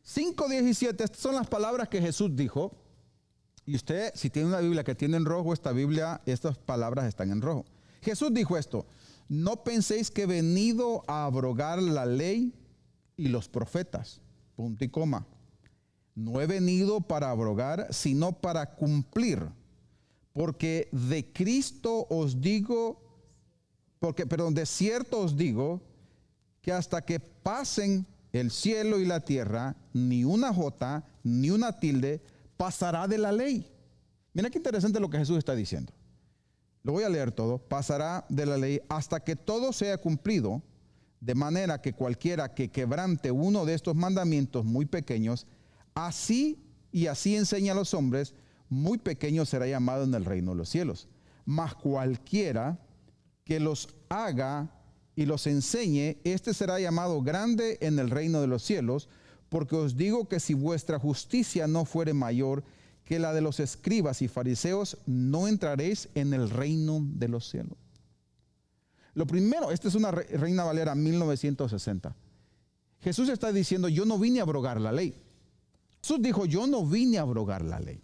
5:17, estas son las palabras que Jesús dijo. Y usted, si tiene una Biblia que tiene en rojo, esta Biblia, estas palabras están en rojo. Jesús dijo esto: no penséis que he venido a abrogar la ley y los profetas. Punto y coma. No he venido para abrogar, sino para cumplir. Porque de Cristo os digo, de cierto os digo, que hasta que pasen el cielo y la tierra, ni una jota, ni una tilde pasará de la ley. Mira qué interesante lo que Jesús está diciendo. Lo voy a leer todo. Pasará de la ley hasta que todo sea cumplido, de manera que cualquiera que quebrante uno de estos mandamientos muy pequeños, así enseña a los hombres, muy pequeño será llamado en el reino de los cielos. Mas cualquiera que los haga y los enseñe, este será llamado grande en el reino de los cielos. Porque os digo que si vuestra justicia no fuere mayor que la de los escribas y fariseos, no entraréis en el reino de los cielos. Lo primero, esta es una Reina Valera 1960. Jesús está diciendo: yo no vine a abrogar la ley. Jesús dijo: yo no vine a abrogar la ley.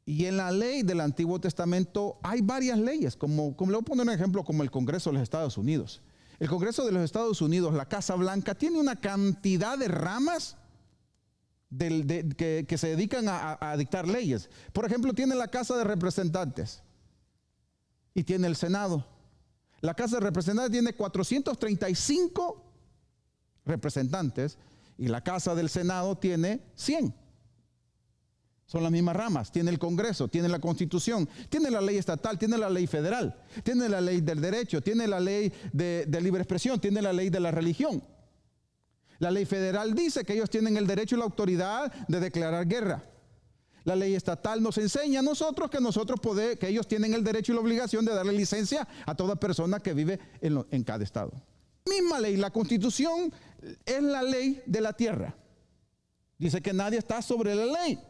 Y en la ley del Antiguo Testamento hay varias leyes, como le voy a poner un ejemplo, como el Congreso de los Estados Unidos. El Congreso de los Estados Unidos, la Casa Blanca, tiene una cantidad de ramas que se dedican a dictar leyes. Por ejemplo, tiene la Casa de Representantes y tiene el Senado. La Casa de Representantes tiene 435 representantes y la Casa del Senado tiene 100. Son las mismas ramas. Tiene el Congreso, tiene la Constitución, tiene la ley estatal, tiene la ley federal, tiene la ley del derecho, tiene la ley de libre expresión, tiene la ley de la religión. La ley federal dice que ellos tienen el derecho y la autoridad de declarar guerra. La ley estatal nos enseña a nosotros que ellos tienen el derecho y la obligación de darle licencia a toda persona que vive en cada estado. Misma ley, la Constitución es la ley de la tierra. Dice que nadie está sobre la ley.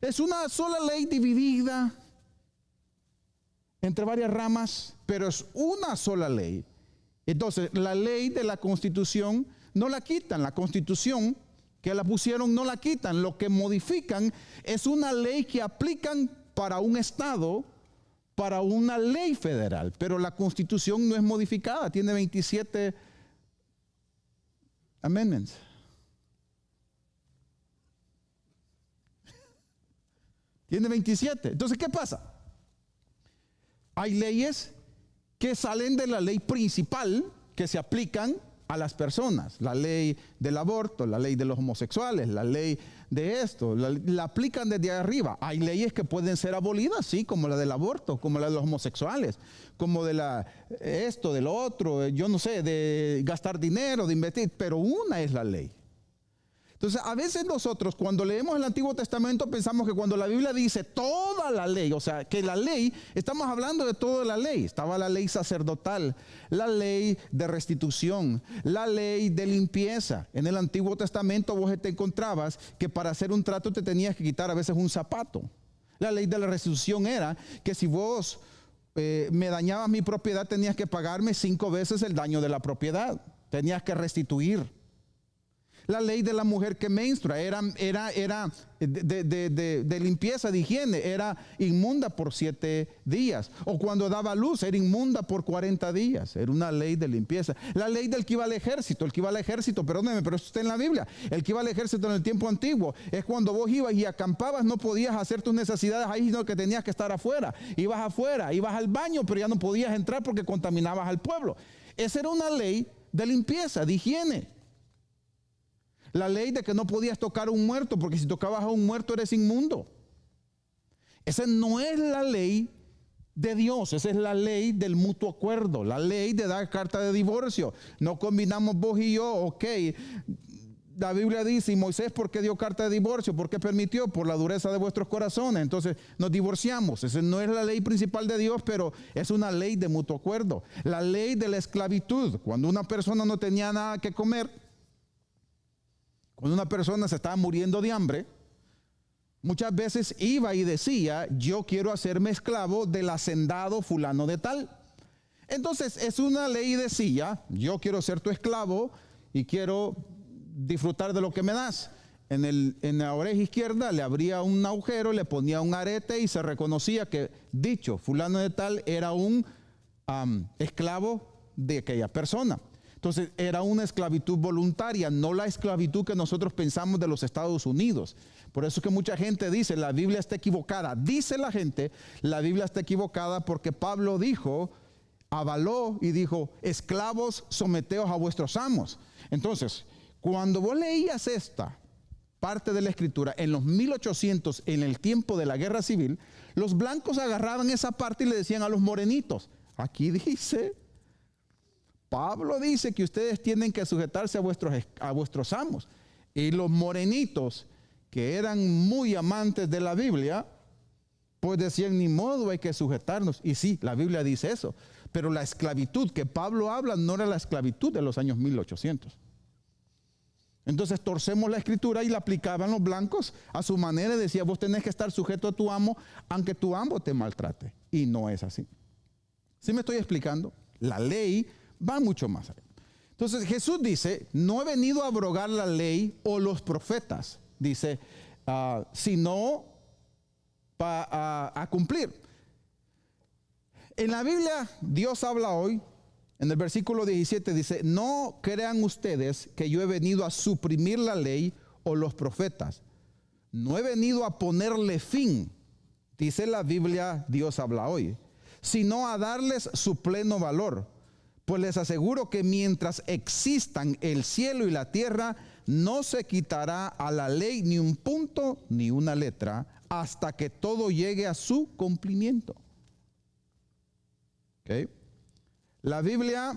Es una sola ley dividida entre varias ramas, pero es una sola ley. Entonces, la ley de la Constitución no la quitan. La Constitución que la pusieron no la quitan. Lo que modifican es una ley que aplican para un estado, para una ley federal. Pero la Constitución no es modificada. Tiene 27 amendments. Tiene 27. Entonces, ¿qué pasa? Hay leyes que salen de la ley principal que se aplican a las personas. La ley del aborto, la ley de los homosexuales, la ley de esto, la aplican desde arriba. Hay leyes que pueden ser abolidas, sí, como la del aborto, como la de los homosexuales, como de esto, de lo otro, yo no sé, de gastar dinero, de invertir, pero una es la ley. Entonces, a veces nosotros cuando leemos el Antiguo Testamento pensamos que cuando la Biblia dice toda la ley, o sea, que la ley, estamos hablando de toda la ley. Estaba la ley sacerdotal, la ley de restitución, la ley de limpieza. En el Antiguo Testamento vos te encontrabas que para hacer un trato te tenías que quitar a veces un zapato. La ley de la restitución era que si vos me dañabas mi propiedad, tenías que pagarme 5 veces el daño de la propiedad. Tenías que restituir. La ley de la mujer que menstrua era de limpieza, de higiene, era inmunda por 7 días. O cuando daba luz, era inmunda por 40 días. Era una ley de limpieza. La ley del que iba al ejército, perdóneme, pero eso está en la Biblia. El que iba al ejército en el tiempo antiguo es cuando vos ibas y acampabas, no podías hacer tus necesidades ahí, sino que tenías que estar afuera. Ibas afuera, ibas al baño, pero ya no podías entrar porque contaminabas al pueblo. Esa era una ley de limpieza, de higiene. La ley de que no podías tocar a un muerto, porque si tocabas a un muerto eres inmundo. Esa no es la ley de Dios, esa es la ley del mutuo acuerdo, la ley de dar carta de divorcio. No combinamos vos y yo, ok. La Biblia dice, y Moisés, ¿por qué dio carta de divorcio? ¿Por qué permitió? Por la dureza de vuestros corazones. Entonces nos divorciamos. Esa no es la ley principal de Dios, pero es una ley de mutuo acuerdo. La ley de la esclavitud, cuando una persona no tenía nada que comer, cuando una persona se estaba muriendo de hambre, muchas veces iba y decía, yo quiero hacerme esclavo del hacendado fulano de tal. Entonces es una ley y decía, yo quiero ser tu esclavo y quiero disfrutar de lo que me das. En la oreja izquierda le abría un agujero, le ponía un arete y se reconocía que dicho fulano de tal era un esclavo de aquella persona. Entonces era una esclavitud voluntaria, no la esclavitud que nosotros pensamos de los Estados Unidos. Por eso es que mucha gente dice, la Biblia está equivocada. Dice la gente, la Biblia está equivocada porque Pablo dijo, avaló y dijo, esclavos, someteos a vuestros amos. Entonces, cuando vos leías esta parte de la escritura, en los 1800, en el tiempo de la guerra civil, los blancos agarraban esa parte y le decían a los morenitos, aquí dice, Pablo dice que ustedes tienen que sujetarse a vuestros amos. Y los morenitos, que eran muy amantes de la Biblia, pues decían, ni modo, hay que sujetarnos. Y sí, la Biblia dice eso. Pero la esclavitud que Pablo habla no era la esclavitud de los años 1800. Entonces torcemos la escritura y la aplicaban los blancos a su manera y decía, vos tenés que estar sujeto a tu amo, aunque tu amo te maltrate. Y no es así. ¿Sí me estoy explicando? La ley va mucho más allá. Entonces Jesús dice, no he venido a abrogar la ley o los profetas, dice, sino a cumplir. En la Biblia Dios habla hoy, en el versículo 17 dice, no crean ustedes que yo he venido a suprimir la ley o los profetas. No he venido a ponerle fin, dice la Biblia Dios habla hoy, sino a darles su pleno valor. Pues les aseguro que mientras existan el cielo y la tierra, no se quitará a la ley ni un punto ni una letra hasta que todo llegue a su cumplimiento. ¿Okay? La Biblia,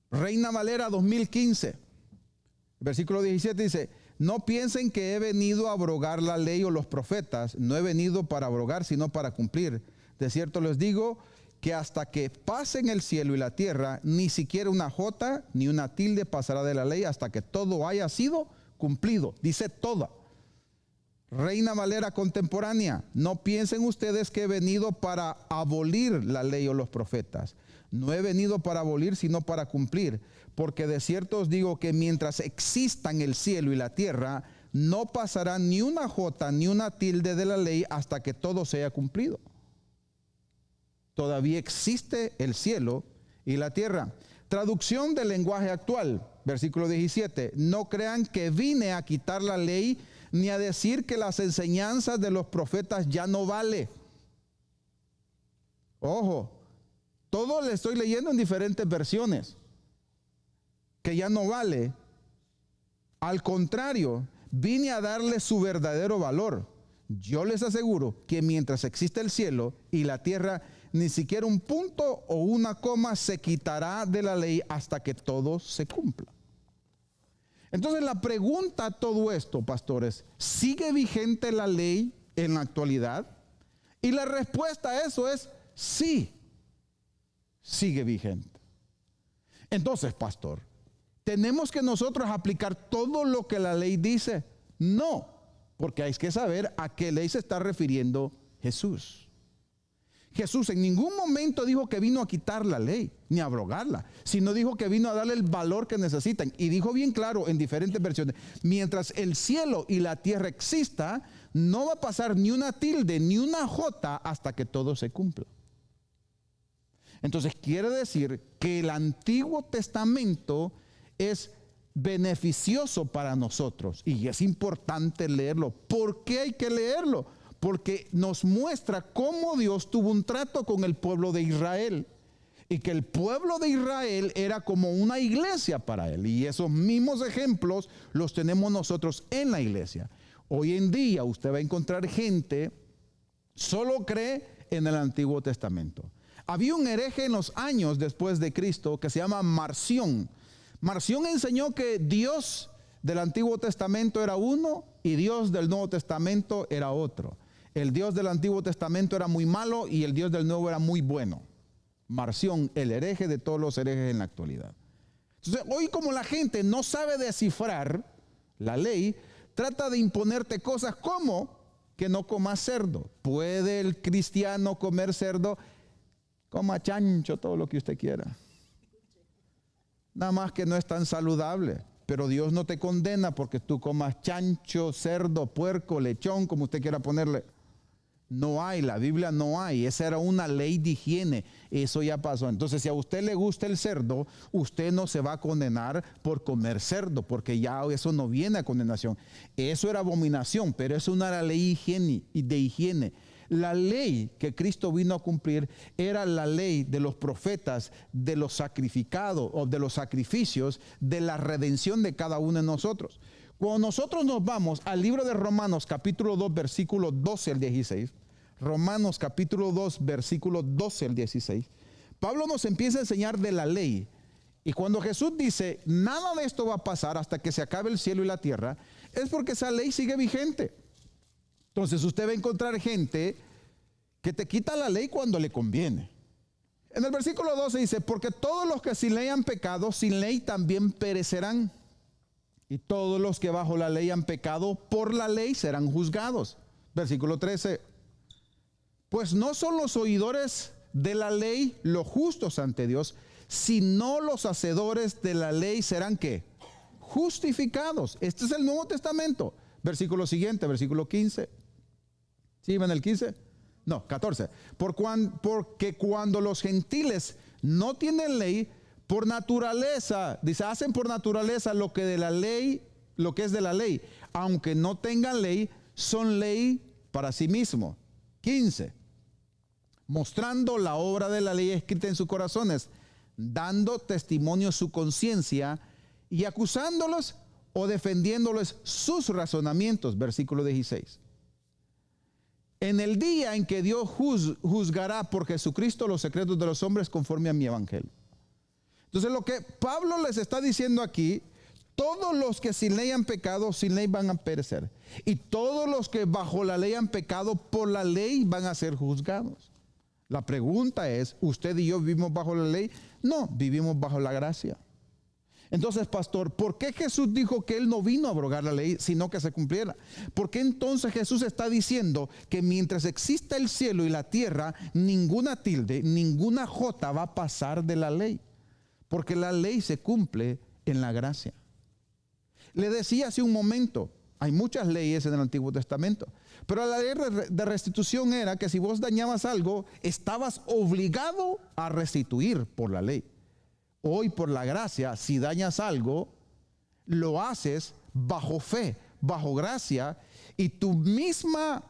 Reina Valera 2015, versículo 17 dice, no piensen que he venido a abrogar la ley o los profetas, no he venido para abrogar sino para cumplir. De cierto les digo que hasta que pasen el cielo y la tierra, ni siquiera una jota ni una tilde pasará de la ley hasta que todo haya sido cumplido. Dice toda. Reina Valera contemporánea, no piensen ustedes que he venido para abolir la ley o los profetas. No he venido para abolir, sino para cumplir. Porque de cierto os digo que mientras existan el cielo y la tierra, no pasará ni una jota ni una tilde de la ley hasta que todo sea cumplido. Todavía existe el cielo y la tierra. Traducción del lenguaje actual, versículo 17. No crean que vine a quitar la ley ni a decir que las enseñanzas de los profetas ya no vale. Ojo, todo le estoy leyendo en diferentes versiones. Que ya no vale. Al contrario, vine a darle su verdadero valor. Yo les aseguro que mientras existe el cielo y la tierra, ni siquiera un punto o una coma se quitará de la ley hasta que todo se cumpla. Entonces la pregunta a todo esto, pastores, ¿sigue vigente la ley en la actualidad? Y la respuesta a eso es sí, sigue vigente. Entonces, pastor, ¿tenemos que nosotros aplicar todo lo que la ley dice? No, porque hay que saber a qué ley se está refiriendo Jesús. Jesús en ningún momento dijo que vino a quitar la ley, ni a abrogarla, sino dijo que vino a darle el valor que necesitan. Y dijo bien claro en diferentes versiones, mientras el cielo y la tierra exista, no va a pasar ni una tilde, ni una jota hasta que todo se cumpla. Entonces quiere decir que el Antiguo Testamento es beneficioso para nosotros y es importante leerlo. ¿Por qué hay que leerlo? Porque nos muestra cómo Dios tuvo un trato con el pueblo de Israel y que el pueblo de Israel era como una iglesia para él. Y esos mismos ejemplos los tenemos nosotros en la iglesia. Hoy en día usted va a encontrar gente solo cree en el Antiguo Testamento. Había un hereje en los años después de Cristo que se llama Marción. Marción enseñó que Dios del Antiguo Testamento era uno y Dios del Nuevo Testamento era otro. El Dios del Antiguo Testamento era muy malo y el Dios del Nuevo era muy bueno. Marción, el hereje de todos los herejes en la actualidad. Entonces, hoy como la gente no sabe descifrar la ley, trata de imponerte cosas como que no comas cerdo. ¿Puede el cristiano comer cerdo? Coma chancho, todo lo que usted quiera. Nada más que no es tan saludable. Pero Dios no te condena porque tú comas chancho, cerdo, puerco, lechón, como usted quiera ponerle. No hay, la Biblia no hay. Esa era una ley de higiene. Eso ya pasó. Entonces, si a usted le gusta el cerdo, usted no se va a condenar por comer cerdo, porque ya eso no viene a condenación. Eso era abominación, pero eso no era ley de higiene. La ley que Cristo vino a cumplir era la ley de los profetas, de los sacrificados o de los sacrificios, de la redención de cada uno de nosotros. Cuando nosotros nos vamos al libro de Romanos capítulo 2 versículo 12 al 16, Romanos capítulo 2 versículo 12 al 16, Pablo nos empieza a enseñar de la ley. Y cuando Jesús dice, nada de esto va a pasar hasta que se acabe el cielo y la tierra, es porque esa ley sigue vigente. Entonces usted va a encontrar gente que te quita la ley cuando le conviene. En el versículo 12 dice, porque todos los que sin ley han pecado, sin ley también perecerán. Y todos los que bajo la ley han pecado, por la ley serán juzgados. Versículo 13. Pues no son los oidores de la ley los justos ante Dios, sino los hacedores de la ley serán ¿qué? Justificados. Este es el Nuevo Testamento. Versículo siguiente, versículo 15. ¿Sí ven el 15? No, 14. Porque cuando los gentiles no tienen ley, por naturaleza, dice, hacen por naturaleza lo que de la ley, lo que es de la ley, aunque no tengan ley, son ley para sí mismo. 15. Mostrando la obra de la ley escrita en sus corazones, dando testimonio su conciencia y acusándolos o defendiéndoles sus razonamientos. Versículo 16. En el día en que Dios juzgará por Jesucristo los secretos de los hombres conforme a mi evangelio. Entonces lo que Pablo les está diciendo aquí, todos los que sin ley han pecado, sin ley van a perecer. Y todos los que bajo la ley han pecado, por la ley van a ser juzgados. La pregunta es, ¿usted y yo vivimos bajo la ley? No, vivimos bajo la gracia. Entonces, pastor, ¿por qué Jesús dijo que Él no vino a abrogar la ley, sino que se cumpliera? ¿Por qué entonces Jesús está diciendo que mientras exista el cielo y la tierra, ninguna tilde, ninguna jota va a pasar de la ley? Porque la ley se cumple en la gracia. Le decía hace un momento, hay muchas leyes en el Antiguo Testamento, pero la ley de restitución era que si vos dañabas algo, estabas obligado a restituir por la ley. Hoy por la gracia, si dañas algo, lo haces bajo fe, bajo gracia, y tu misma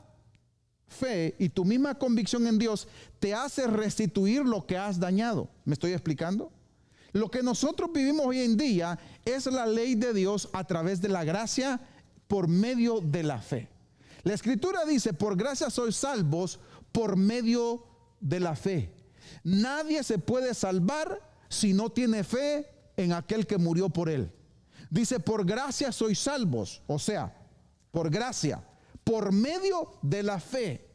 fe y tu misma convicción en Dios te hace restituir lo que has dañado. ¿Me estoy explicando? Lo que nosotros vivimos hoy en día es la ley de Dios a través de la gracia por medio de la fe. La Escritura dice, por gracia sois salvos por medio de la fe. Nadie se puede salvar si no tiene fe en aquel que murió por él. Dice, por gracia sois salvos, o sea, por gracia, por medio de la fe.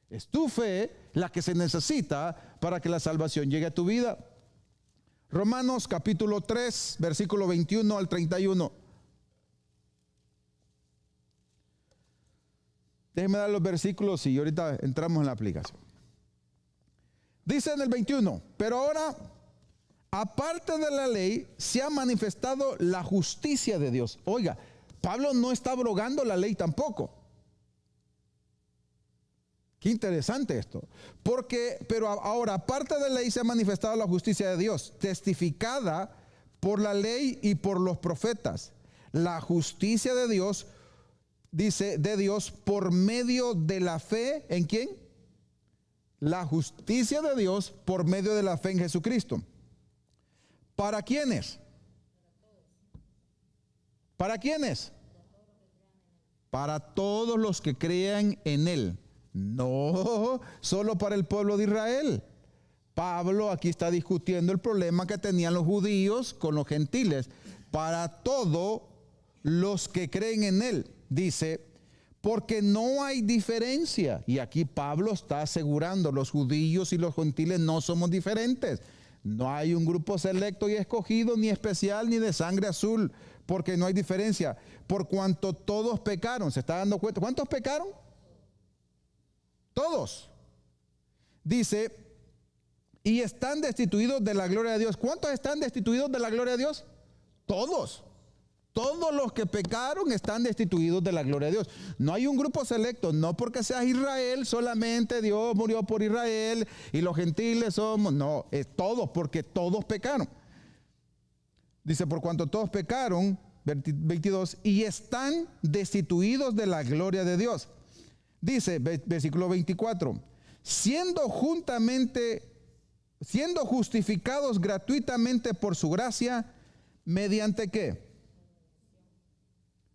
Es tu fe la que se necesita para que la salvación llegue a tu vida. Romanos capítulo 3, versículo 21 al 31. Déjenme dar los versículos y ahorita entramos en la aplicación. Dice en el 21, pero ahora, aparte de la ley, se ha manifestado la justicia de Dios. Oiga, Pablo no está abrogando la ley tampoco. Qué interesante esto. Pero ahora, aparte de la ley, se ha manifestado la justicia de Dios, testificada por la ley y por los profetas. La justicia de Dios, dice, de Dios por medio de la fe, ¿en quién? La justicia de Dios por medio de la fe en Jesucristo. ¿Para quiénes? ¿Para quiénes? Para todos los que crean en Él. No solo para el pueblo de Israel. Pablo aquí está discutiendo el problema que tenían los judíos con los gentiles. Para todos los que creen en Él. Dice, porque no hay diferencia. Y aquí Pablo está asegurando, los judíos y los gentiles no somos diferentes. No hay un grupo selecto y escogido, ni especial, ni de sangre azul, porque no hay diferencia. Por cuanto todos pecaron. ¿Se está dando cuenta? ¿Cuántos pecaron? Todos. Dice, y están destituidos de la gloria de Dios. ¿Cuántos están destituidos de la gloria de Dios? Todos. Todos los que pecaron están destituidos de la gloria de Dios. No hay un grupo selecto, no porque seas Israel, solamente Dios murió por Israel y los gentiles somos. No, es todos, porque todos pecaron. Dice, por cuanto todos pecaron, 22, y están destituidos de la gloria de Dios. Dice, versículo 24, siendo justificados gratuitamente por su gracia, ¿mediante qué?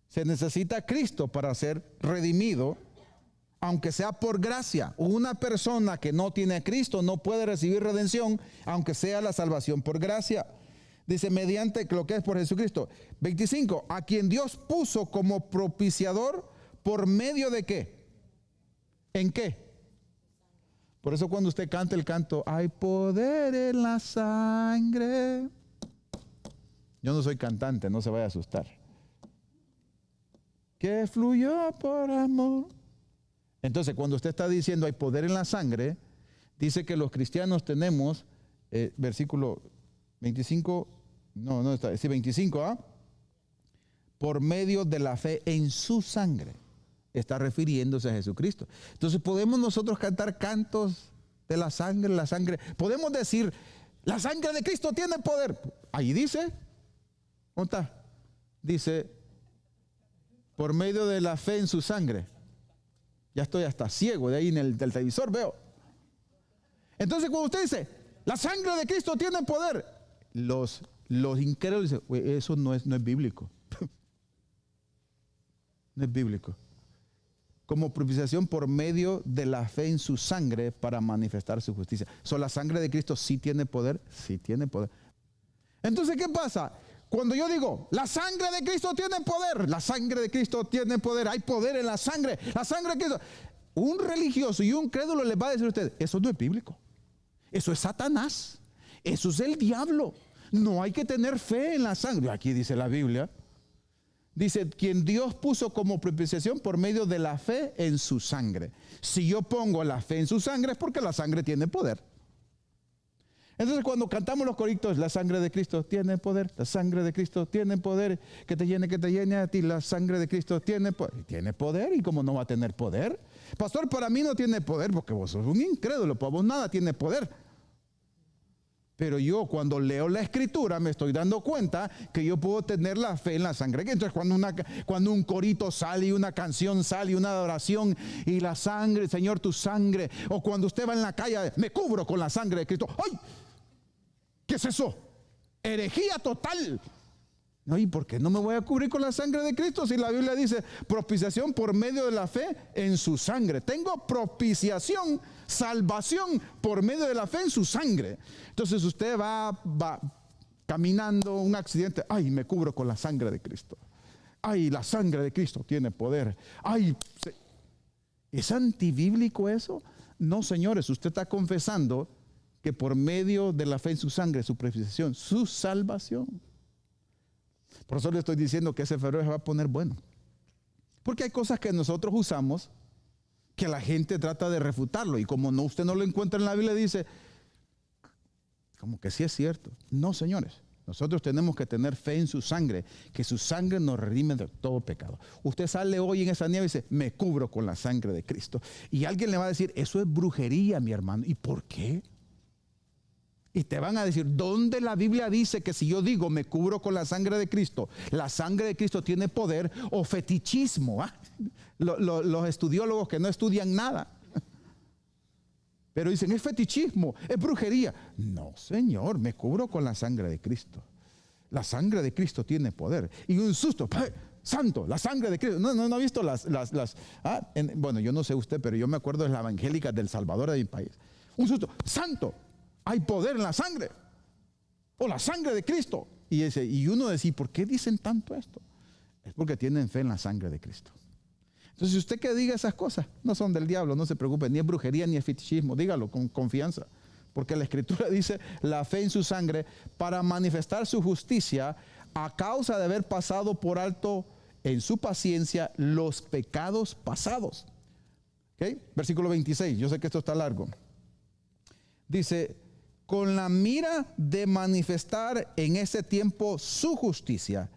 Se necesita Cristo para ser redimido, aunque sea por gracia. Una persona que no tiene a Cristo no puede recibir redención, aunque sea la salvación por gracia. Dice, mediante lo que es por Jesucristo. 25, a quien Dios puso como propiciador por medio de qué. ¿En qué? Por eso cuando usted canta el canto, hay poder en la sangre. Yo no soy cantante, no se vaya a asustar. Que fluyó por amor. Entonces, cuando usted está diciendo hay poder en la sangre, dice que los cristianos tenemos, versículo 25, no está, sí, 25, por medio de la fe en su sangre. Está refiriéndose a Jesucristo. Entonces, podemos nosotros cantar cantos de la sangre. Podemos decir, la sangre de Cristo tiene poder. Ahí dice, ¿dónde está? Dice, por medio de la fe en su sangre. Ya estoy hasta ciego, de ahí en el televisor veo. Entonces cuando usted dice, la sangre de Cristo tiene poder, los incrédulos dicen, eso no es bíblico. No es bíblico. Como propiciación por medio de la fe en su sangre para manifestar su justicia. ¿La sangre de Cristo sí tiene poder? Sí tiene poder. Entonces, ¿qué pasa? Cuando yo digo, la sangre de Cristo tiene poder, la sangre de Cristo tiene poder, hay poder en la sangre de Cristo. Un religioso y un crédulo les va a decir a usted, eso no es bíblico, eso es Satanás, eso es el diablo, no hay que tener fe en la sangre. Aquí dice la Biblia, dice, quien Dios puso como propiciación por medio de la fe en su sangre. Si yo pongo la fe en su sangre es porque la sangre tiene poder. Entonces cuando cantamos los coritos, la sangre de Cristo tiene poder, la sangre de Cristo tiene poder, que te llene a ti, la sangre de Cristo tiene poder, ¿y cómo no va a tener poder? Pastor, para mí no tiene poder porque vos sos un incrédulo, para vos nada tiene poder. Pero yo cuando leo la escritura me estoy dando cuenta que yo puedo tener la fe en la sangre. Entonces cuando un corito sale y una canción sale y una adoración y la sangre, Señor, tu sangre, o cuando usted va en la calle, me cubro con la sangre de Cristo. ¡Ay! ¿Qué es eso? Herejía total. No, ¿y por qué no me voy a cubrir con la sangre de Cristo? Si la Biblia dice propiciación por medio de la fe en su sangre. Tengo propiciación, salvación por medio de la fe en su sangre. Entonces usted va caminando, un accidente, ay, me cubro con la sangre de Cristo. Ay, la sangre de Cristo tiene poder. Ay, ¿es antibíblico eso? No, señores, usted está confesando que por medio de la fe en su sangre, su propiciación, su salvación. Por eso le estoy diciendo que ese febrero se va a poner bueno. Porque hay cosas que nosotros usamos que la gente trata de refutarlo. Y como no, usted no lo encuentra en la Biblia, dice, como que sí es cierto. No, señores. Nosotros tenemos que tener fe en su sangre, que su sangre nos redime de todo pecado. Usted sale hoy en esa nieve y dice, me cubro con la sangre de Cristo. Y alguien le va a decir, eso es brujería, mi hermano. ¿Y por qué? Y te van a decir, ¿dónde la Biblia dice que si yo digo me cubro con la sangre de Cristo, la sangre de Cristo tiene poder? O fetichismo, los estudiólogos que no estudian nada. Pero dicen, es fetichismo, es brujería. No, Señor, me cubro con la sangre de Cristo. La sangre de Cristo tiene poder. Y un susto, santo, la sangre de Cristo. No ha visto bueno, yo no sé usted, pero yo me acuerdo de las evangélicas del Salvador de mi país. Un susto, santo. Hay poder en la sangre, o la sangre de Cristo. Y uno decía, ¿por qué dicen tanto esto? Es porque tienen fe en la sangre de Cristo. Entonces, si usted que diga esas cosas, no son del diablo, no se preocupe, ni es brujería ni es fetichismo, dígalo con confianza. Porque la Escritura dice, la fe en su sangre para manifestar su justicia a causa de haber pasado por alto en su paciencia los pecados pasados. ¿Okay? Versículo 26, yo sé que esto está largo. Dice, con la mira de manifestar en ese tiempo su justicia,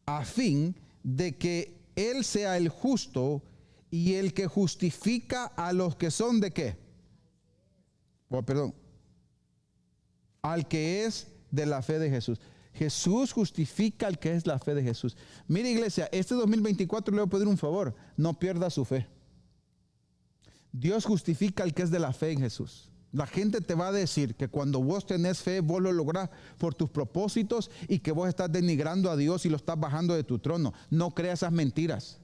a fin de que Él sea el justo y el que justifica a los que son de qué. Oh, perdón. Al que es de la fe de Jesús. Jesús justifica al que es la fe de Jesús. Mire, iglesia, este 2024 le voy a pedir un favor: no pierda su fe. Dios justifica al que es de la fe en Jesús. La gente te va a decir que cuando vos tenés fe, vos lo lográs por tus propósitos y que vos estás denigrando a Dios y lo estás bajando de tu trono. No creas esas mentiras.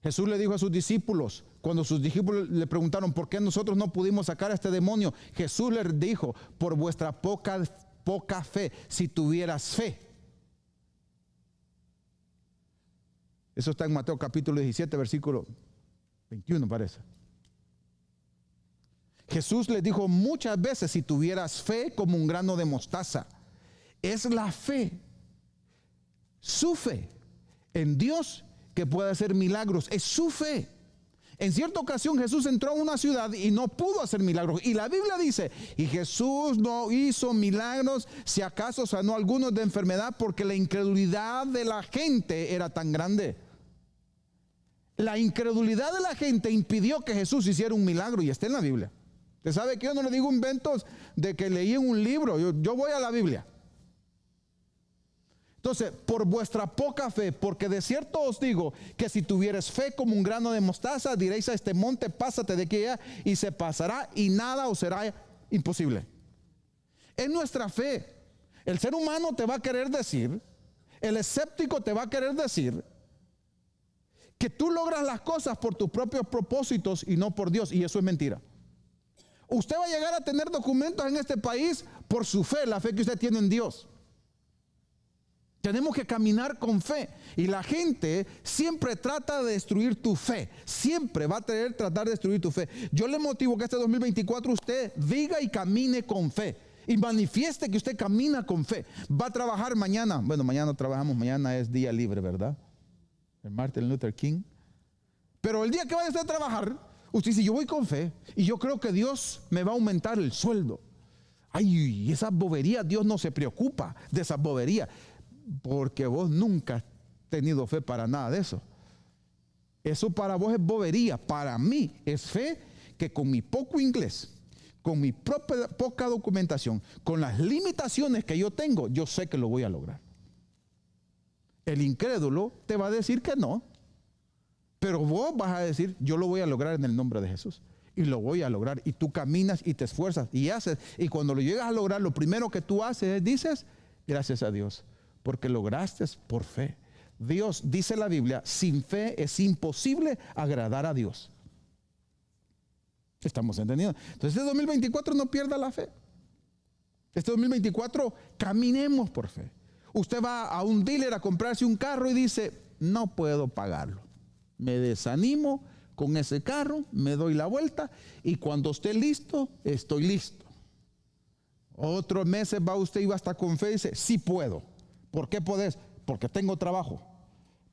Jesús le dijo a sus discípulos, cuando sus discípulos le preguntaron por qué nosotros no pudimos sacar a este demonio, Jesús les dijo: por vuestra poca fe. Si tuvieras fe. Eso está en Mateo capítulo 17, versículo 21 parece. Jesús les dijo muchas veces: si tuvieras fe como un grano de mostaza. Es la fe, su fe en Dios, que puede hacer milagros. Es su fe. En cierta ocasión Jesús entró a una ciudad y no pudo hacer milagros. Y la Biblia dice: y Jesús no hizo milagros, si acaso sanó a algunos de enfermedad, porque la incredulidad de la gente era tan grande. La incredulidad de la gente impidió que Jesús hiciera un milagro, y está en la Biblia. Usted sabe que yo no le digo inventos de que leí en un libro. Yo voy a la Biblia. Entonces, por vuestra poca fe, porque de cierto os digo que si tuvieres fe como un grano de mostaza, diréis a este monte: pásate de aquí allá, y se pasará, y nada os será imposible. Es nuestra fe. El ser humano te va a querer decir, el escéptico te va a querer decir que tú logras las cosas por tus propios propósitos y no por Dios, y eso es mentira. Usted va a llegar a tener documentos en este país por su fe, la fe que usted tiene en Dios. Tenemos que caminar con fe, y la gente siempre trata de destruir tu fe. Siempre va a tratar de destruir tu fe. Yo le motivo que este 2024 usted diga y camine con fe, y manifieste que usted camina con fe. Va a trabajar mañana. Bueno, mañana no trabajamos, mañana es día libre, ¿verdad? El Martin Luther King. Pero el día que vaya usted a trabajar, usted dice: yo voy con fe y yo creo que Dios me va a aumentar el sueldo. Ay, esas boberías, Dios no se preocupa de esas boberías, porque vos nunca has tenido fe para nada de eso. Eso para vos es bobería. Para mí es fe, que con mi poco inglés, con mi poca documentación, con las limitaciones que yo tengo, yo sé que lo voy a lograr. El incrédulo te va a decir que no, pero vos vas a decir: yo lo voy a lograr en el nombre de Jesús, y lo voy a lograr. Y tú caminas y te esfuerzas y haces, y cuando lo llegas a lograr, lo primero que tú haces es dices: gracias a Dios, porque lograste por fe. Dios, dice la Biblia, sin fe es imposible agradar a Dios. ¿Estamos entendiendo? Entonces, este 2024 no pierda la fe. Este 2024 caminemos por fe. Usted va a un dealer a comprarse un carro y dice: no puedo pagarlo. Me desanimo con ese carro, me doy la vuelta, y cuando esté listo, estoy listo. Otros meses va usted y va hasta con fe y dice: sí puedo. ¿Por qué podés? Porque tengo trabajo,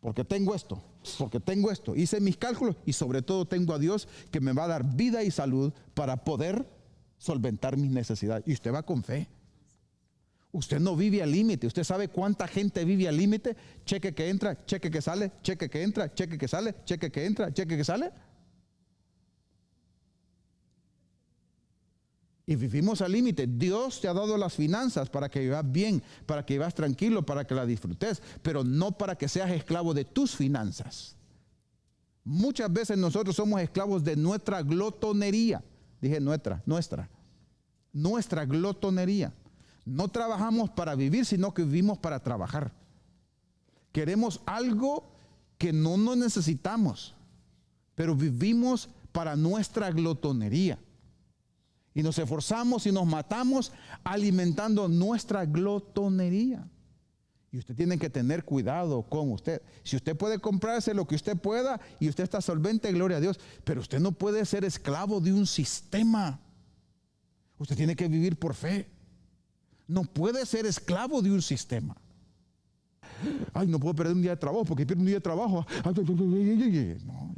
porque tengo esto, porque tengo esto. Hice mis cálculos, y sobre todo tengo a Dios que me va a dar vida y salud para poder solventar mis necesidades. Y usted va con fe. Usted no vive al límite. Usted sabe cuánta gente vive al límite. Cheque que entra, cheque que sale, cheque que entra, cheque que sale, cheque que entra, cheque que sale. Y vivimos al límite. Dios te ha dado las finanzas para que vivas bien, para que vivas tranquilo, para que la disfrutes, pero no para que seas esclavo de tus finanzas. Muchas veces nosotros somos esclavos de nuestra glotonería. Dije nuestra glotonería. No trabajamos para vivir, sino que vivimos para trabajar. Queremos algo que no nos necesitamos, pero vivimos para nuestra glotonería. Y nos esforzamos y nos matamos alimentando nuestra glotonería. Y usted tiene que tener cuidado con usted. Si usted puede comprarse lo que usted pueda y usted está solvente, gloria a Dios, pero usted no puede ser esclavo de un sistema. Usted tiene que vivir por fe. No puede ser esclavo de un sistema. Ay, no puedo perder un día de trabajo porque pierdo un día de trabajo. No,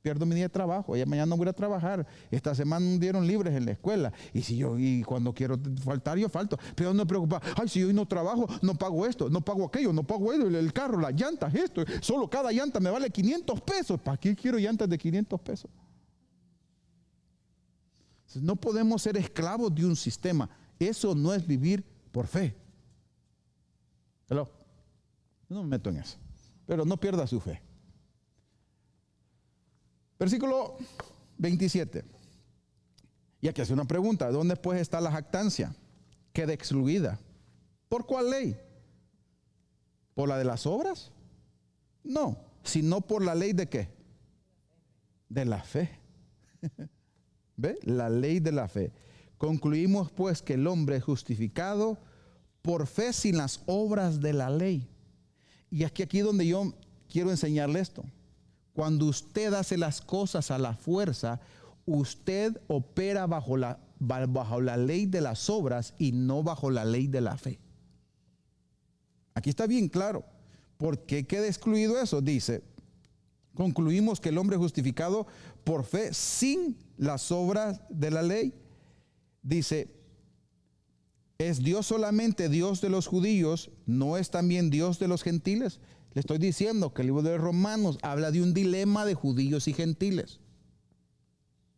pierdo mi día de trabajo, ya mañana no voy a trabajar, esta semana me dieron libres en la escuela, y cuando quiero faltar, yo falto, pero no me preocupa, ay, si hoy no trabajo, no pago esto, no pago aquello, no pago el carro, las llantas, esto, solo cada llanta me vale 500 pesos, ¿para qué quiero llantas de 500 pesos? No podemos ser esclavos de un sistema, eso no es vivir por fe. Hello. No me meto en eso, pero no pierda su fe. Versículo 27. Y aquí hace una pregunta: ¿dónde pues está la jactancia? Queda excluida. ¿Por cuál ley? ¿Por la de las obras? No, sino por la ley de ¿qué? De la fe. ¿Ve? La ley de la fe. Concluimos pues que el hombre es justificado por fe sin las obras de la ley. Y aquí donde yo quiero enseñarle esto. Cuando usted hace las cosas a la fuerza, usted opera bajo la ley de las obras y no bajo la ley de la fe. Aquí está bien claro. ¿Por qué queda excluido eso? Dice, concluimos que el hombre es justificado por fe sin las obras de la ley. Dice, ¿es Dios solamente Dios de los judíos? ¿No es también Dios de los gentiles? Le estoy diciendo que el libro de Romanos habla de un dilema de judíos y gentiles,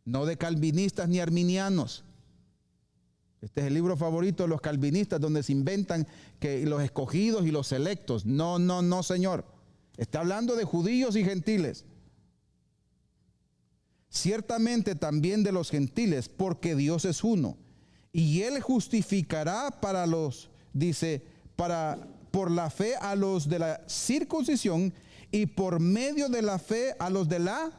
no de calvinistas ni arminianos. Este es el libro favorito de los calvinistas, donde se inventan que los escogidos y los selectos. No, no, no, señor. Está hablando de judíos y gentiles. Ciertamente también de los gentiles, porque Dios es uno. Y Él justificará para los, dice, por la fe a los de la circuncisión y por medio de la fe a los de la...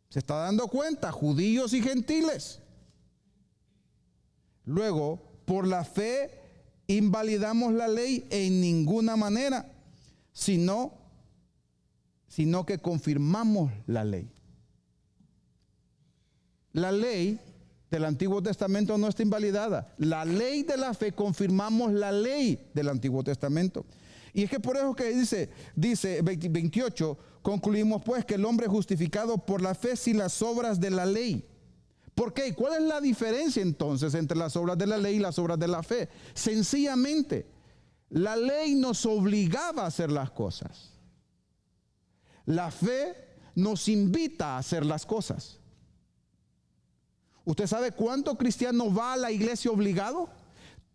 ¿Se está dando cuenta? Judíos y gentiles. Luego, por la fe invalidamos la ley en ninguna manera, sino que confirmamos la ley. La ley del Antiguo Testamento no está invalidada. La ley de la fe, confirmamos la ley del Antiguo Testamento. Y es que por eso que dice 28, concluimos pues que el hombre es justificado por la fe sin las obras de la ley. ¿Por qué? ¿Cuál es la diferencia entonces entre las obras de la ley y las obras de la fe? Sencillamente, la ley nos obligaba a hacer las cosas. La fe nos invita a hacer las cosas. ¿Usted sabe cuánto cristiano va a la iglesia obligado?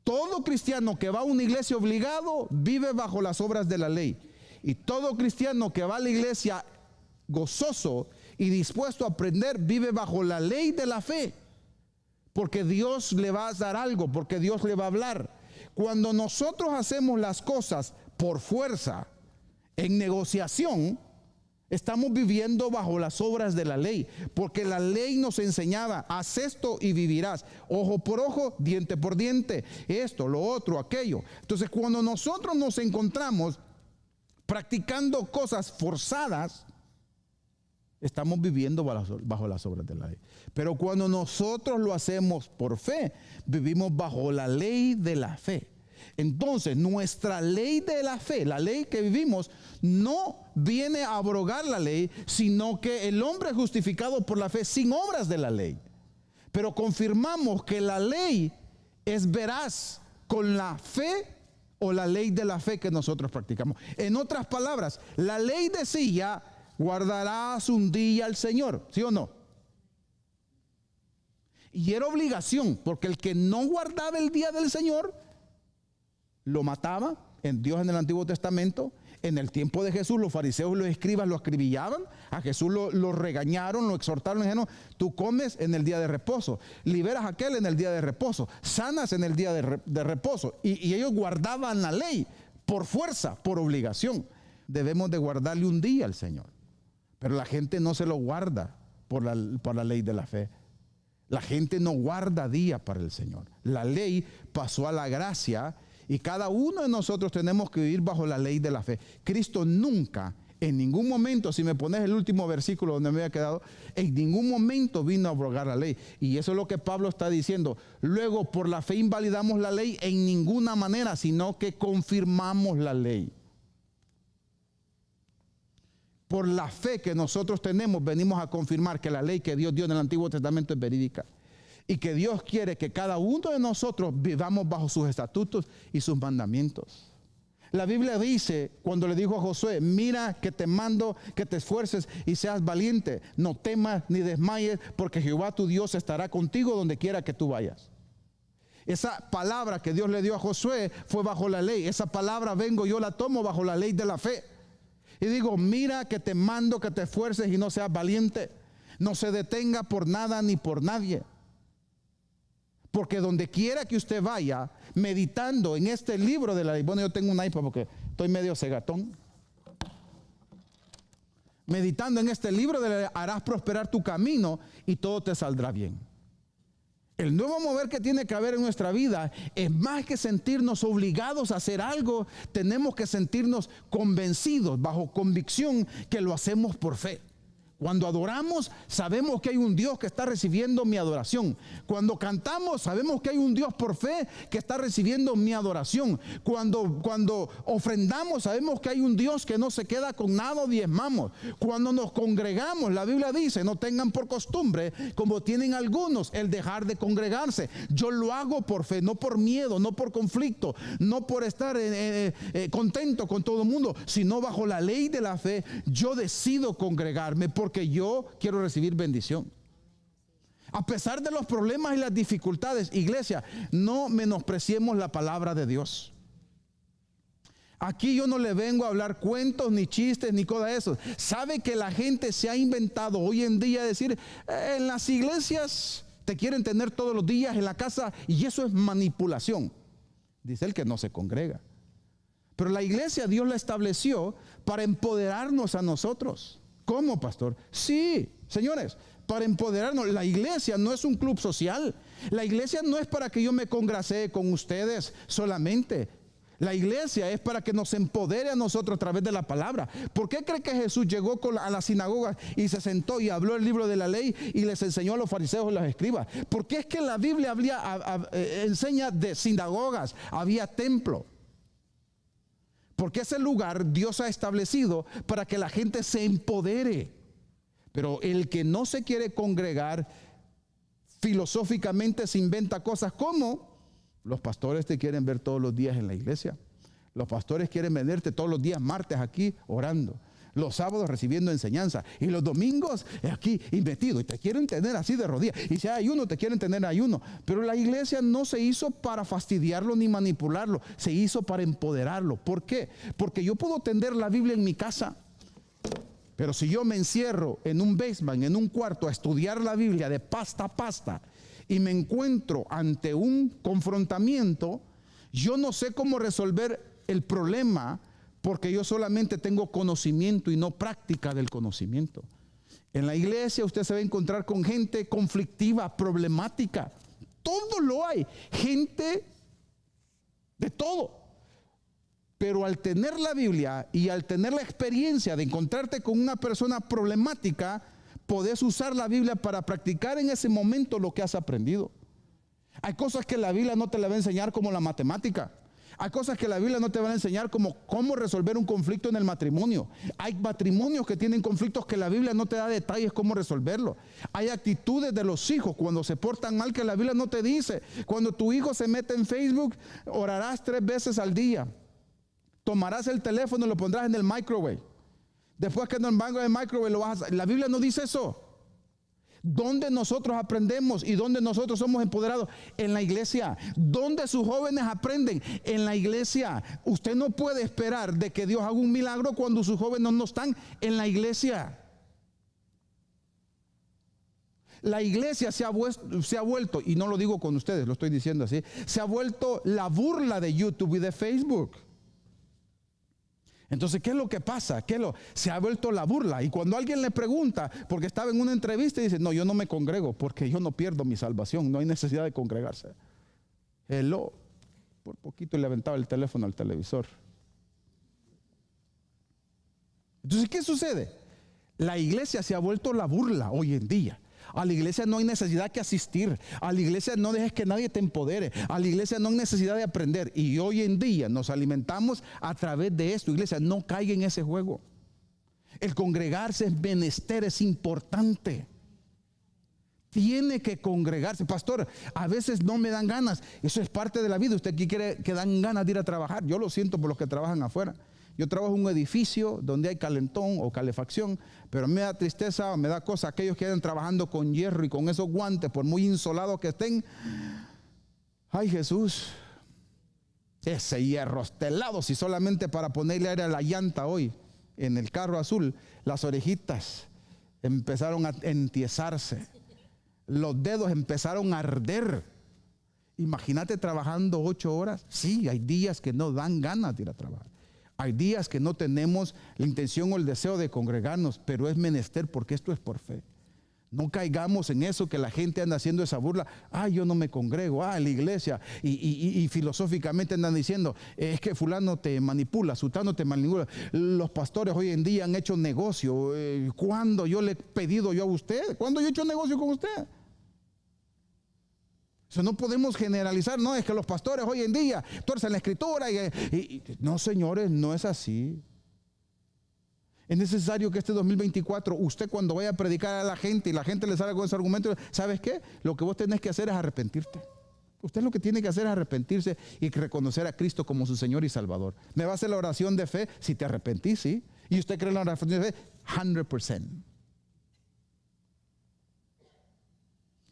Todo cristiano que va a una iglesia obligado vive bajo las obras de la ley. Y todo cristiano que va a la iglesia gozoso y dispuesto a aprender vive bajo la ley de la fe. Porque Dios le va a dar algo, porque Dios le va a hablar. Cuando nosotros hacemos las cosas por fuerza, en negociación, estamos viviendo bajo las obras de la ley, porque la ley nos enseñaba, haz esto y vivirás, ojo por ojo, diente por diente, esto, lo otro, aquello. Entonces, cuando nosotros nos encontramos practicando cosas forzadas, estamos viviendo bajo las obras de la ley. Pero cuando nosotros lo hacemos por fe, vivimos bajo la ley de la fe. Entonces, nuestra ley de la fe, la ley que vivimos, no viene a abrogar la ley, sino que el hombre es justificado por la fe sin obras de la ley. Pero confirmamos que la ley es veraz con la fe o la ley de la fe que nosotros practicamos. En otras palabras, la ley decía, guardarás un día al Señor, ¿sí o no? Y era obligación, porque el que no guardaba el día del Señor lo mataba. En Dios en el Antiguo Testamento, en el tiempo de Jesús, los fariseos y los escribas lo acribillaban. A Jesús lo regañaron, lo exhortaron, le dijeron, tú comes en el día de reposo, liberas a aquel en el día de reposo, sanas en el día de reposo. Y ellos guardaban la ley por fuerza, por obligación. Debemos de guardarle un día al Señor. Pero la gente no se lo guarda por la ley de la fe. La gente no guarda día para el Señor. La ley pasó a la gracia y cada uno de nosotros tenemos que vivir bajo la ley de la fe. Cristo nunca, en ningún momento, si me pones el último versículo donde me había quedado, en ningún momento vino a abrogar la ley. Y eso es lo que Pablo está diciendo. Luego, por la fe invalidamos la ley en ninguna manera, sino que confirmamos la ley. Por la fe que nosotros tenemos, venimos a confirmar que la ley que Dios dio en el Antiguo Testamento es verídica. Y que Dios quiere que cada uno de nosotros vivamos bajo sus estatutos y sus mandamientos. La Biblia dice, cuando le dijo a Josué, mira que te mando que te esfuerces y seas valiente. No temas ni desmayes, porque Jehová tu Dios estará contigo donde quiera que tú vayas. Esa palabra que Dios le dio a Josué fue bajo la ley. Esa palabra yo la tomo bajo la ley de la fe. Y digo, mira que te mando que te esfuerces y no seas valiente. No se detenga por nada ni por nadie. Porque donde quiera que usted vaya, meditando en este libro de la ley. Bueno, yo tengo un iPad porque estoy medio cegatón. Meditando en este libro de la ley, harás prosperar tu camino y todo te saldrá bien. El nuevo mover que tiene que haber en nuestra vida es más que sentirnos obligados a hacer algo. Tenemos que sentirnos convencidos, bajo convicción, que lo hacemos por fe. Cuando adoramos, sabemos que hay un Dios que está recibiendo mi adoración. Cuando cantamos, sabemos que hay un Dios por fe que está recibiendo mi adoración. Cuando ofrendamos, sabemos que hay un Dios que no se queda con nada o diezmamos. Cuando nos congregamos, la Biblia dice, no tengan por costumbre, como tienen algunos, el dejar de congregarse. Yo lo hago por fe, no por miedo, no por conflicto, no por estar contento con todo el mundo, sino bajo la ley de la fe. Yo decido congregarme porque yo quiero recibir bendición. A pesar de los problemas y las dificultades, iglesia, no menospreciemos la palabra de Dios. Aquí yo no le vengo a hablar cuentos, ni chistes, ni cosas de eso. Sabe que la gente se ha inventado hoy en día decir, en las iglesias te quieren tener todos los días en la casa, y eso es manipulación. Dice el que no se congrega. Pero la iglesia Dios la estableció para empoderarnos a nosotros. ¿Cómo, pastor? Sí, señores, para empoderarnos. La iglesia no es un club social. La iglesia no es para que yo me congracee con ustedes solamente. La iglesia es para que nos empodere a nosotros a través de la palabra. ¿Por qué cree que Jesús llegó a la sinagoga y se sentó y habló el libro de la ley y les enseñó a los fariseos y los escribas? Porque es que la Biblia enseña de sinagogas, había templo. Porque ese lugar Dios ha establecido para que la gente se empodere. Pero el que no se quiere congregar, filosóficamente se inventa cosas como: los pastores te quieren ver todos los días en la iglesia. Los pastores quieren venirte todos los días martes aquí orando. Los sábados recibiendo enseñanza. Y los domingos aquí metido. Y te quieren tener así de rodillas. Y si hay ayuno, te quieren tener ayuno. Pero la iglesia no se hizo para fastidiarlo ni manipularlo. Se hizo para empoderarlo. ¿Por qué? Porque yo puedo tender la Biblia en mi casa. Pero si yo me encierro en un basement, en un cuarto, a estudiar la Biblia de pasta a pasta, y me encuentro ante un confrontamiento, yo no sé cómo resolver el problema, porque yo solamente tengo conocimiento y no práctica del conocimiento. En la iglesia usted se va a encontrar con gente conflictiva, problemática. Todo lo hay. Gente de todo. Pero al tener la Biblia y al tener la experiencia de encontrarte con una persona problemática, podés usar la Biblia para practicar en ese momento lo que has aprendido. Hay cosas que la Biblia no te la va a enseñar, como la matemática. Hay cosas que la Biblia no te va a enseñar, como cómo resolver un conflicto en el matrimonio. Hay matrimonios que tienen conflictos que la Biblia no te da detalles cómo resolverlo. Hay actitudes de los hijos cuando se portan mal que la Biblia no te dice. Cuando tu hijo se mete en Facebook, orarás 3 veces al día. Tomarás el teléfono y lo pondrás en el microwave. Después que no en el microwave lo vas a... La Biblia no dice eso. ¿Dónde nosotros aprendemos y dónde nosotros somos empoderados? En la iglesia. ¿Dónde sus jóvenes aprenden? En la iglesia. Usted no puede esperar de que Dios haga un milagro cuando sus jóvenes no están en la iglesia. La iglesia se ha vuelto, y no lo digo con ustedes, lo estoy diciendo así, se ha vuelto la burla de YouTube y de Facebook. Entonces, ¿qué es lo que pasa? Se ha vuelto la burla. Y cuando alguien le pregunta, porque estaba en una entrevista y dice: no, yo no me congrego porque yo no pierdo mi salvación, no hay necesidad de congregarse. Hello. Por poquito le aventaba el teléfono al televisor. Entonces, ¿qué sucede? La iglesia se ha vuelto la burla hoy en día. A la iglesia no hay necesidad que asistir. A la iglesia no dejes que nadie te empodere. A la iglesia no hay necesidad de aprender. Y hoy en día nos alimentamos a través de esto. Iglesia, no caiga en ese juego. El congregarse es menester, es importante. Tiene que congregarse. Pastor, a veces no me dan ganas. Eso es parte de la vida. Usted aquí quiere que dan ganas de ir a trabajar. Yo lo siento por los que trabajan afuera. Yo trabajo en un edificio donde hay calentón o calefacción, pero a mí me da tristeza, me da cosa aquellos que andan trabajando con hierro y con esos guantes, por muy insolados que estén. Ay, Jesús, ese hierro estelado, si solamente para ponerle aire a la llanta hoy en el carro azul, las orejitas empezaron a entiesarse. Los dedos empezaron a arder. Imagínate trabajando 8 horas. Sí, hay días que no dan ganas de ir a trabajar. Hay días que no tenemos la intención o el deseo de congregarnos, pero es menester porque esto es por fe. No caigamos en eso que la gente anda haciendo esa burla. Yo no me congrego, la iglesia. Y filosóficamente andan diciendo, es que fulano te manipula, sutano te manipula. Los pastores hoy en día han hecho negocio. ¿Cuándo yo le he pedido yo a usted? ¿Cuándo yo he hecho negocio con usted? Eso no podemos generalizar. No, es que los pastores hoy en día tuercen la escritura. No, señores, no es así. Es necesario que este 2024, usted cuando vaya a predicar a la gente y la gente le salga con ese argumento, ¿sabes qué? Lo que vos tenés que hacer es arrepentirte. Usted lo que tiene que hacer es arrepentirse y reconocer a Cristo como su Señor y Salvador. ¿Me va a hacer la oración de fe? Si te arrepentís, sí. ¿Y usted cree en la oración de fe? 100%.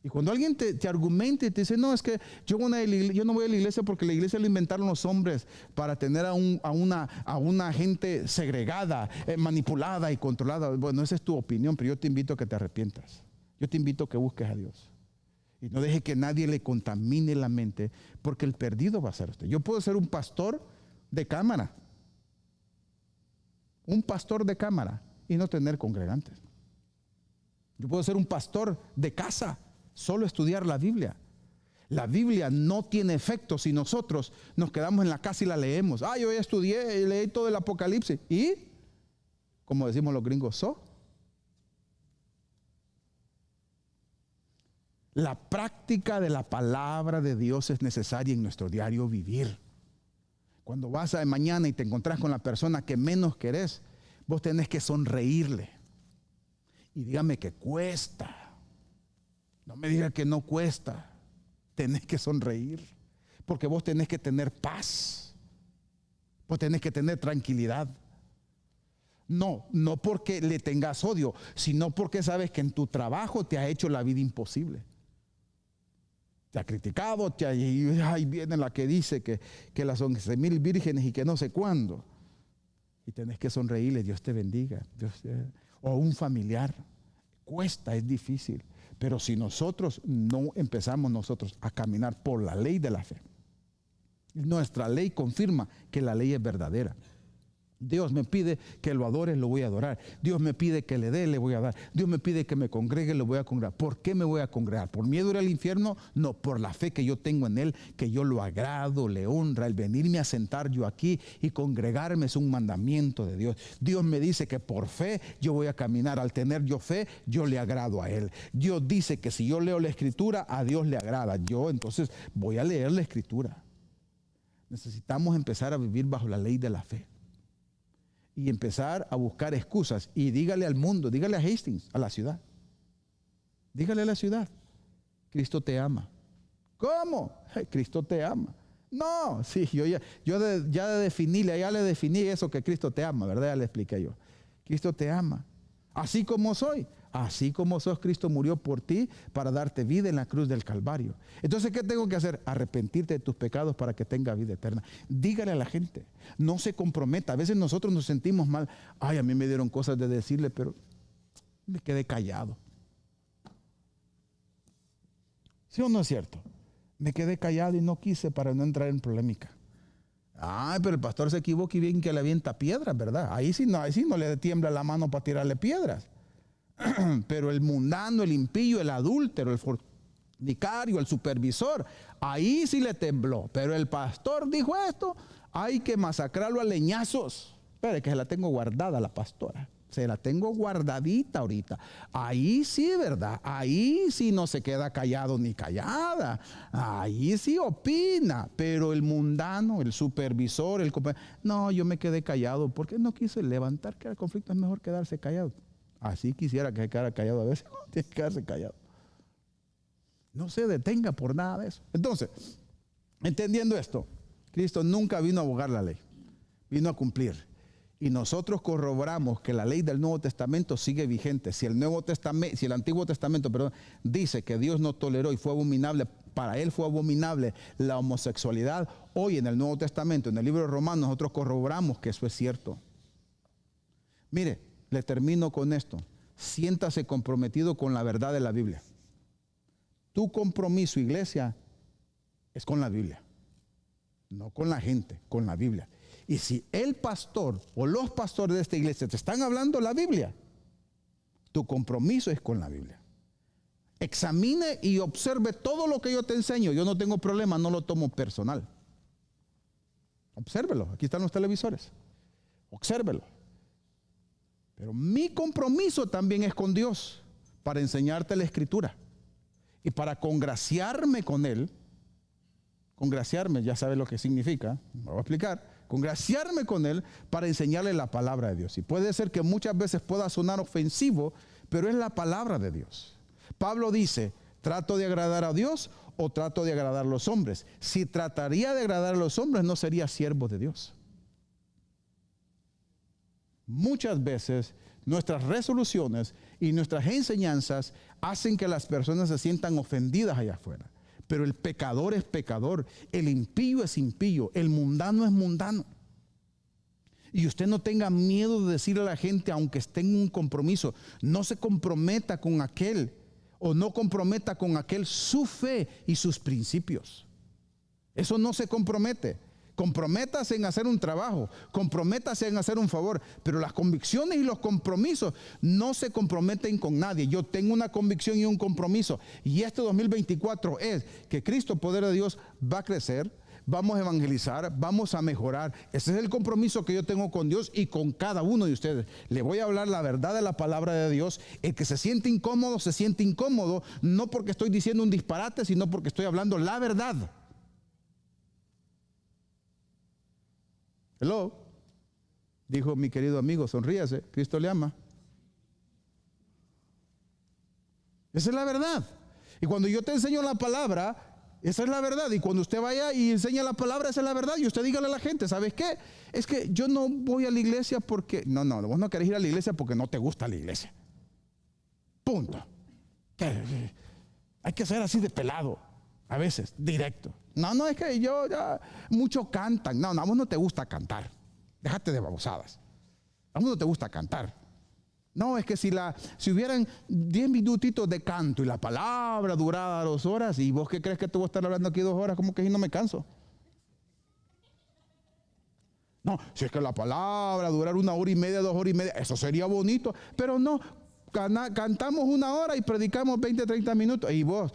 Y cuando alguien te argumenta y te dice, no, es que yo no voy a la iglesia porque la iglesia lo inventaron los hombres para tener a una gente segregada, manipulada y controlada. Bueno, esa es tu opinión, pero yo te invito a que te arrepientas. Yo te invito a que busques a Dios. Y no deje que nadie le contamine la mente, porque el perdido va a ser usted. Yo puedo ser un pastor de cámara. Un pastor de cámara y no tener congregantes. Yo puedo ser un pastor de casa. Solo estudiar la Biblia. La Biblia no tiene efecto si nosotros nos quedamos en la casa y la leemos. Yo ya estudié y leí todo el Apocalipsis. Y, como decimos los gringos, la práctica de la palabra de Dios es necesaria en nuestro diario vivir. Cuando vas a mañana y te encontrás con la persona que menos querés, vos tenés que sonreírle. Y dígame que cuesta. No me diga que no cuesta. Tenés que sonreír. Porque vos tenés que tener paz. Vos tenés que tener tranquilidad. No porque le tengas odio, sino porque sabes que en tu trabajo te ha hecho la vida imposible. Te ha criticado, ahí viene la que dice que las 11,000 vírgenes y que no sé cuándo. Y tenés que sonreírle, Dios te bendiga. O un familiar. Cuesta, es difícil. Pero si nosotros no empezamos a caminar por la ley de la fe, nuestra ley confirma que la ley es verdadera. Dios me pide que lo adore, lo voy a adorar. Dios me pide que le dé, le voy a dar. Dios me pide que me congregue, le voy a congregar. ¿Por qué me voy a congregar? ¿Por miedo a ir al infierno? No, por la fe que yo tengo en Él, que yo lo agrado, le honra. El venirme a sentar yo aquí y congregarme es un mandamiento de Dios. Dios me dice que por fe yo voy a caminar. Al tener yo fe, yo le agrado a Él. Dios dice que si yo leo la Escritura, a Dios le agrada. Yo entonces voy a leer la Escritura. Necesitamos empezar a vivir bajo la ley de la fe. Y empezar a buscar excusas. Y dígale al mundo, dígale a Hastings, a la ciudad. Dígale a la ciudad, Cristo te ama. ¿Cómo? Cristo te ama. No, sí, ya le definí eso que Cristo te ama, ¿verdad? Ya le expliqué yo. Cristo te ama. Así como soy. Así como sos, Cristo murió por ti para darte vida en la cruz del Calvario. Entonces, ¿qué tengo que hacer? Arrepentirte de tus pecados para que tenga vida eterna. Dígale a la gente, no se comprometa. A veces nosotros nos sentimos mal. A mí me dieron cosas de decirle, pero me quedé callado. ¿Sí o no es cierto? Me quedé callado y no quise para no entrar en polémica. Pero el pastor se equivoca y bien que le avienta piedras, ¿verdad? Ahí sí no le tiembla la mano para tirarle piedras. Pero el mundano, el impío, el adúltero, el fornicario, el supervisor, ahí sí le tembló. Pero el pastor dijo esto, hay que masacrarlo a leñazos. Espere que se la tengo guardada la pastora. Se la tengo guardadita ahorita. Ahí sí, ¿verdad? Ahí sí no se queda callado ni callada. Ahí sí opina. Pero el mundano, el supervisor, el compañero, no, yo me quedé callado porque no quise levantar que el conflicto, es mejor quedarse callado. Así quisiera que se quedara callado a veces. Tiene que quedarse callado. No se detenga por nada de eso. Entonces, entendiendo esto, Cristo nunca vino a abogar la ley. Vino a cumplir. Y nosotros corroboramos que la ley del Nuevo Testamento sigue vigente. Si el Antiguo Testamento, dice que Dios no toleró y fue abominable, para él fue abominable la homosexualidad, hoy en el Nuevo Testamento, en el libro de Romanos, nosotros corroboramos que eso es cierto. Mire, le termino con esto. Siéntase comprometido con la verdad de la Biblia. Tu compromiso, iglesia, es con la Biblia. No con la gente, con la Biblia. Y si el pastor o los pastores de esta iglesia te están hablando la Biblia, tu compromiso es con la Biblia. Examine y observe todo lo que yo te enseño. Yo no tengo problema, no lo tomo personal. Obsérvelo, aquí están los televisores. Obsérvelo. Pero mi compromiso también es con Dios para enseñarte la Escritura. Y para congraciarme con Él. Congraciarme, ya sabes lo que significa, me voy a explicar. Congraciarme con Él para enseñarle la palabra de Dios. Y puede ser que muchas veces pueda sonar ofensivo, pero es la palabra de Dios. Pablo dice, ¿trato de agradar a Dios o trato de agradar a los hombres? Si trataría de agradar a los hombres, no sería siervo de Dios. Muchas veces nuestras resoluciones y nuestras enseñanzas hacen que las personas se sientan ofendidas allá afuera. Pero el pecador es pecador, el impío es impío, el mundano es mundano. Y usted no tenga miedo de decirle a la gente, aunque esté en un compromiso, no se comprometa con aquel, o no comprometa con aquel su fe y sus principios. Eso no se compromete. Comprométase en hacer un trabajo, comprométase en hacer un favor, pero las convicciones y los compromisos no se comprometen con nadie. Yo tengo una convicción y un compromiso, y este 2024 es que Cristo, poder de Dios, va a crecer, vamos a evangelizar, vamos a mejorar. Ese es el compromiso que yo tengo con Dios y con cada uno de ustedes. Le voy a hablar la verdad de la palabra de Dios. El que se siente incómodo, no porque estoy diciendo un disparate, sino porque estoy hablando la verdad. Hello, dijo mi querido amigo, sonríase, Cristo le ama. Esa es la verdad. Y cuando yo te enseño la palabra, esa es la verdad. Y cuando usted vaya y enseña la palabra, esa es la verdad. Y usted dígale a la gente, ¿sabes qué? Es que yo no voy a la iglesia porque... No, vos no querés ir a la iglesia porque no te gusta la iglesia. Punto. Hay que ser así de pelado, a veces, directo. No, es que muchos cantan. No, a vos no te gusta cantar. Déjate de babosadas. A vos no te gusta cantar. No, es que si hubieran 10 minutitos de canto y la palabra durara 2 horas, ¿y vos qué crees que te voy a estar hablando aquí 2 horas? ¿Cómo que si no me canso? No, si es que la palabra durar 1 hora y media, 2 horas y media, eso sería bonito, pero no. Cantamos 1 hora y predicamos 20, 30 minutos. Y vos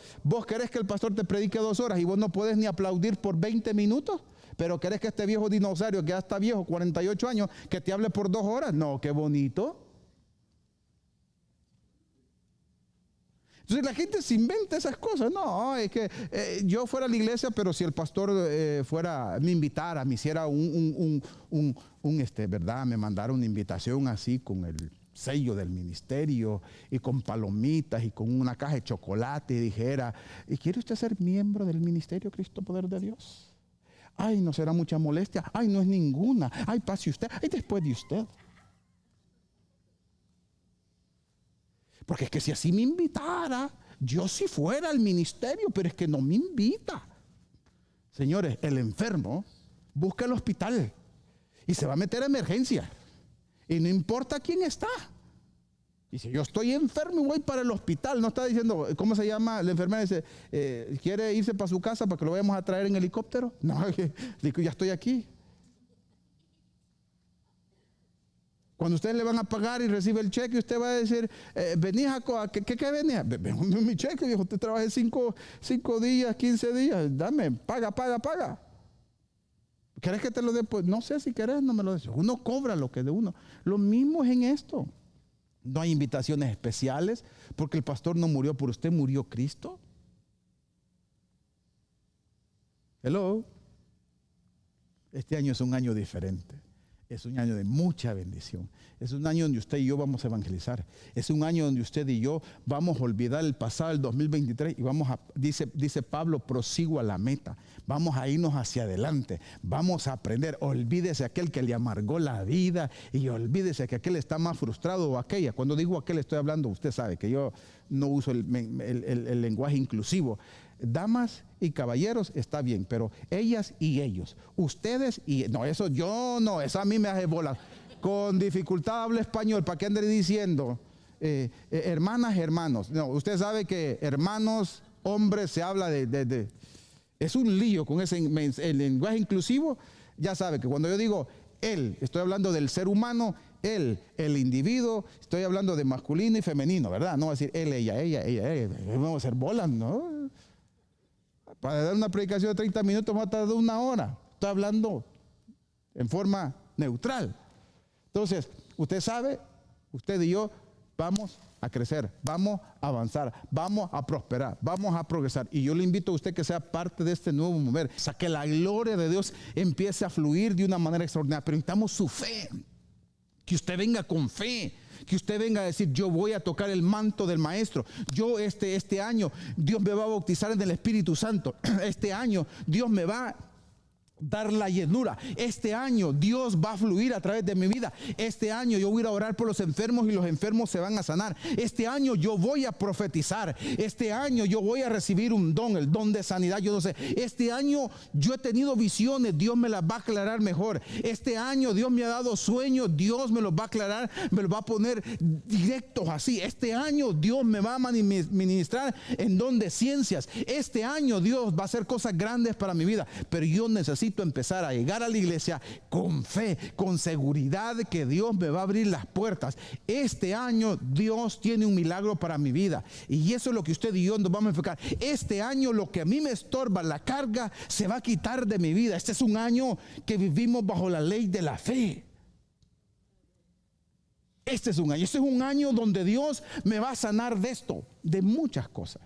querés que el pastor te predique 2 horas y vos no podés ni aplaudir por 20 minutos. Pero querés que este viejo dinosaurio, que ya está viejo, 48 años, que te hable por 2 horas. No, qué bonito. Entonces la gente se inventa esas cosas. No, es que yo fuera a la iglesia, pero si el pastor me invitara, me hiciera ¿verdad? Me mandara una invitación así con el sello del ministerio y con palomitas y con una caja de chocolate y dijera, ¿y quiere usted ser miembro del ministerio Cristo Poder de Dios? Ay, no será mucha molestia. Ay, no es ninguna. Ay, pase usted. Ay, después de usted. Porque es que si así me invitara, yo si fuera al ministerio, pero es que no me invita. Señores, el enfermo busca el hospital y se va a meter a emergencia. Y no importa quién está. Dice, yo estoy enfermo y voy para el hospital. No está diciendo, ¿cómo se llama? La enfermera dice, ¿quiere irse para su casa para que lo vayamos a traer en helicóptero? No, digo, ya estoy aquí. Cuando ustedes le van a pagar y recibe el cheque, usted va a decir, venís a ¿qué venía? Mi cheque, dijo, usted trabajé 5 días, 15 días, dame, paga. ¿Querés que te lo dé? Pues no sé si querés, no me lo des. Uno cobra lo que de uno. Lo mismo es en esto. No hay invitaciones especiales porque el pastor no murió por usted, murió Cristo. Hello. Este año es un año diferente. Es un año de mucha bendición. Es un año donde usted y yo vamos a evangelizar. Es un año donde usted y yo vamos a olvidar el pasado, el 2023, y vamos a, dice Pablo, prosigo a la meta. Vamos a irnos hacia adelante. Vamos a aprender. Olvídese aquel que le amargó la vida y olvídese que aquel está más frustrado o aquella. Cuando digo aquel estoy hablando, usted sabe que yo no uso el lenguaje inclusivo. Damas y caballeros está bien, pero ellas y ellos, ustedes y... No, eso yo no, eso a mí me hace bolas. Con dificultad hablo español, ¿para qué andaré diciendo? Hermanas, hermanos. No, usted sabe que hermanos, hombres, se habla de es un lío con el lenguaje inclusivo. Ya sabe que cuando yo digo él, estoy hablando del ser humano, él, el individuo, estoy hablando de masculino y femenino, ¿verdad? No va a decir él, ella. Vamos a hacer bolas, ¿no? Para dar una predicación de 30 minutos va a tardar 1 hora. Estoy hablando en forma neutral. Entonces, usted sabe, usted y yo vamos a crecer, vamos a avanzar, vamos a prosperar, vamos a progresar. Y yo le invito a usted que sea parte de este nuevo mover, o sea, que la gloria de Dios empiece a fluir de una manera extraordinaria. Pero necesitamos su fe, que usted venga con fe. Que usted venga a decir, yo voy a tocar el manto del maestro. Yo este año Dios me va a bautizar en el Espíritu Santo. Este año Dios me va a dar la llenura. Este año Dios va a fluir a través de mi vida. Este año yo voy a ir a orar por los enfermos y los enfermos se van a sanar. Este año yo voy a profetizar. Este año yo voy a recibir un don, el don de sanidad, yo no sé. Este año yo he tenido visiones, Dios me las va a aclarar mejor. Este año Dios me ha dado sueños, Dios me los va a aclarar, me los va a poner directos así. Este año Dios me va a ministrar en don de ciencias. Este año Dios va a hacer cosas grandes para mi vida, pero yo necesito empezar a llegar a la iglesia con fe, con seguridad de que Dios me va a abrir las puertas. Este año Dios tiene un milagro para mi vida y eso es lo que usted y yo nos vamos a enfocar. Este año lo que a mí me estorba, la carga, se va a quitar de mi vida. Este es un año que vivimos bajo la ley de la fe. Este es un año donde Dios me va a sanar de esto, de muchas cosas,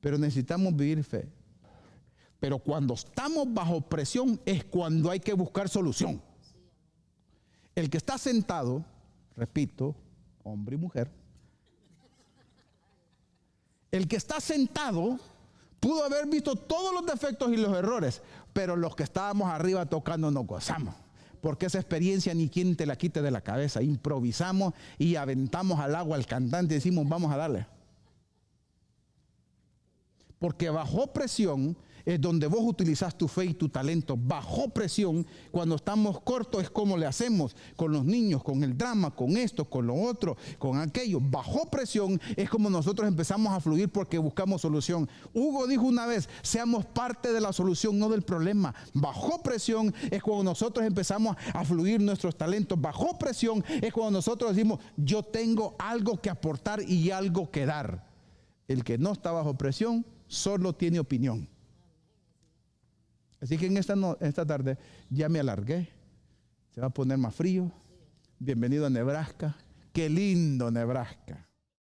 pero necesitamos vivir fe. Pero cuando estamos bajo presión es cuando hay que buscar solución. El que está sentado, repito, hombre y mujer, el que está sentado pudo haber visto todos los defectos y los errores, pero los que estábamos arriba tocando nos gozamos. Porque esa experiencia ni quien te la quite de la cabeza. Improvisamos y aventamos al agua al cantante y decimos, vamos a darle. Porque bajo presión es donde vos utilizás tu fe y tu talento. Bajo presión, cuando estamos cortos, es como le hacemos con los niños, con el drama, con esto, con lo otro, con aquello. Bajo presión es como nosotros empezamos a fluir porque buscamos solución. Hugo dijo una vez, seamos parte de la solución, no del problema. Bajo presión es cuando nosotros empezamos a fluir nuestros talentos. Bajo presión es cuando nosotros decimos, yo tengo algo que aportar y algo que dar. El que no está bajo presión solo tiene opinión. Así que en esta tarde ya me alargué. Se va a poner más frío. Bienvenido a Nebraska. Qué lindo Nebraska.